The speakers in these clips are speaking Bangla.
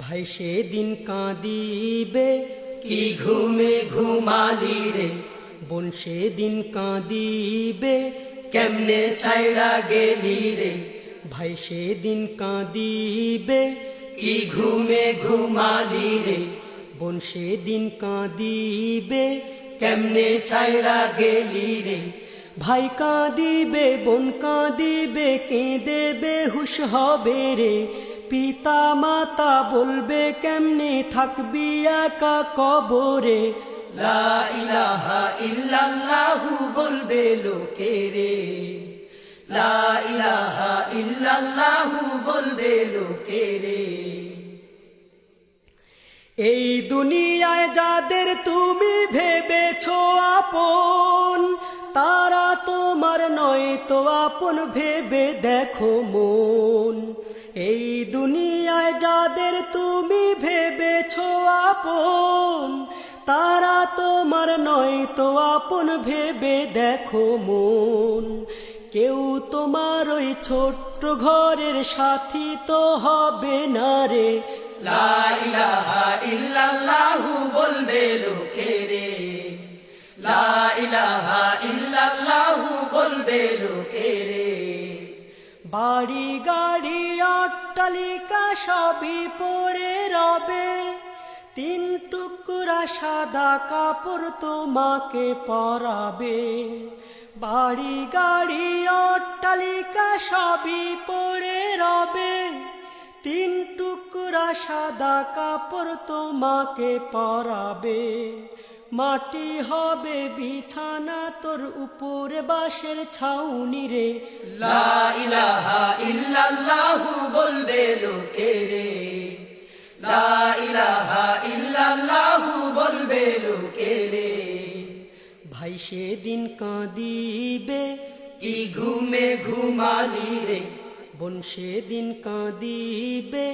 ভাই সেদিন কাঁদিবে কি ঘুমে ঘুমালি রে, বোন সেদিন কাঁদিবে কেমনে ছাইড়া গেলি রে। ভাই সেদিন কাঁদিবে কি ঘুমে ঘুমালি রে, বোন সেদিন কাঁদিবে কেমনে ছাইড়া গেলি রে। ভাই কাঁদিবে বোন কাঁদিবে কেঁদেবে হুশ হবে রে। পিতা মাতা বলবে কেমনে থাকবি একা কবরে। লা ইলাহা ইল্লাল্লাহু বলবে লোকে রে, লা ইলাহা ইল্লাল্লাহু বলবে লোকে রে। এই দুনিয়ায় যাদের তুমি ভেবেছো আপন, তারা তোমার নয় তো আপন ভেবে দেখো মন। এই দুনিয়ায় যাদের তুমি ভেবেছো আপন, তারা তোমার নয় তো আপন ভেবে দেখো মন। কেউ তোমার ওই ছোট্ট ঘরের সাথী তো হবে না রে। লা ইলাহা ইল্লাল্লাহু বলবে লোকে রে, লা ইলাহা ইল্লাল্লাহু বলবে লোকে রে। বাড়ি গাড়ি অট্টালিকা সবই পড়ে রবে, তিন টুকরা সাদা কাপড় তোমাকে পরাবে। বাড়ি গাড়ি অট্টালিকা সবই পড়ে রবে, তিন টুকরা সাদা কাপড় তোমাকে পরাবে। মাটি হবে বিছানা তোর উপরে বাঁশের ছাউনি রে। লা ইলাহা ইল্লাল্লাহু বলবে লোকে রে, লা ইলাহা ইল্লাল্লাহু বলবে লোকে রে। ভাই সেদিন কাঁদিবে কি ঘুমে ঘুমালি রে, বোন সেদিন কাঁদিবে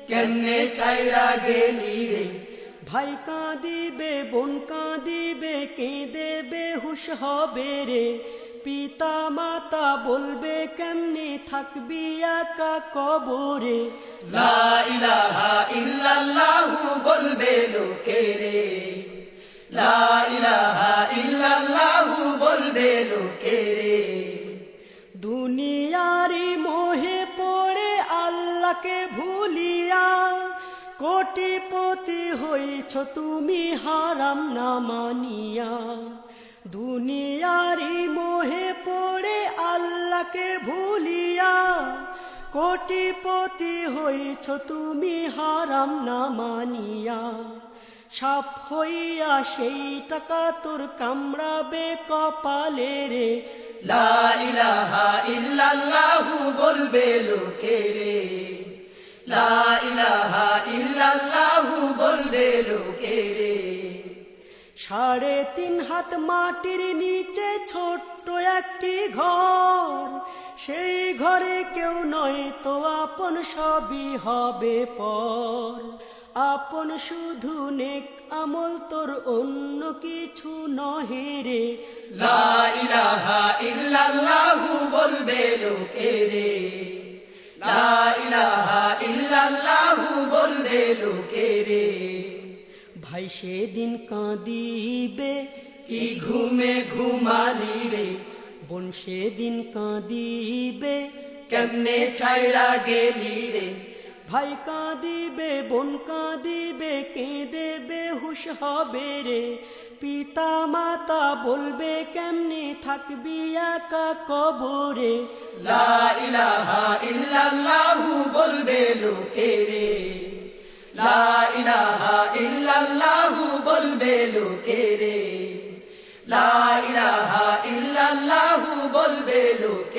কেমনে ছাইড়া গেলি রে। ভাই কাঁদিবে বোন কাঁদিবে কেঁদেবে হুশ হবে রে। পিতা মাতা বলবে কেমনে থাকবি একা কবরে। লা ইলাহা ইল্লাল্লাহু বলবে লোকে রে, লা ইলাহা ইল্লাল্লাহু বলবে লোকে রে। দুনিয়ারি মোহে পড়ে আল্লাহকে ভুলিয়া, কোটিপতি হইছ তুমি হারাম না মানিয়া। দুনিয়ারি মোহে পড়ে আল্লাহকে ভুলিয়া, কোটিপতি হইছ তুমি হারাম না মানিয়া। সাপ হইয়া সেই টাকা তোর কামড়াবে কপালে রে। লা ইলাহা ইল্লাল্লাহু বলবে লোকে রে, লা ইলাহা ইল্লাল্লাহু বলবে লোকে রে। 3.5 হাত মাটির নিচে ছোট্ট একটি ঘর, সেই ঘরে কেউ নয় তো আপন সবই হবে পর। আপন শুধু নেক আমল তোর অন্য কিছু নহে রে। লা ইলাহা ইল্লাল্লাহু বলবে লোকে রে, লা ইলাহা ইল্লাল্লাহু বলবে লোকে রে। ভাই সেদিন কাঁদিবে কি ঘুমে ঘুমালি রে, বোন সেদিন কাঁদিবে কেমনে ছাইড়া গেলি রে। ভাই কাঁদিবে বোন কাঁদিবে কেঁদেবে হুশ হবে রে। পিতা মাতা বলবে কেমনে থাকবি একা কবরে। লা ইলাহা ইল্লাল্লাহু বলবে লোকে রে, লা ইলাহা ইল্লাল্লাহু বলবে লোকে রে, লা ইলাহা ইল্লাল্লাহু বলবে লোকে।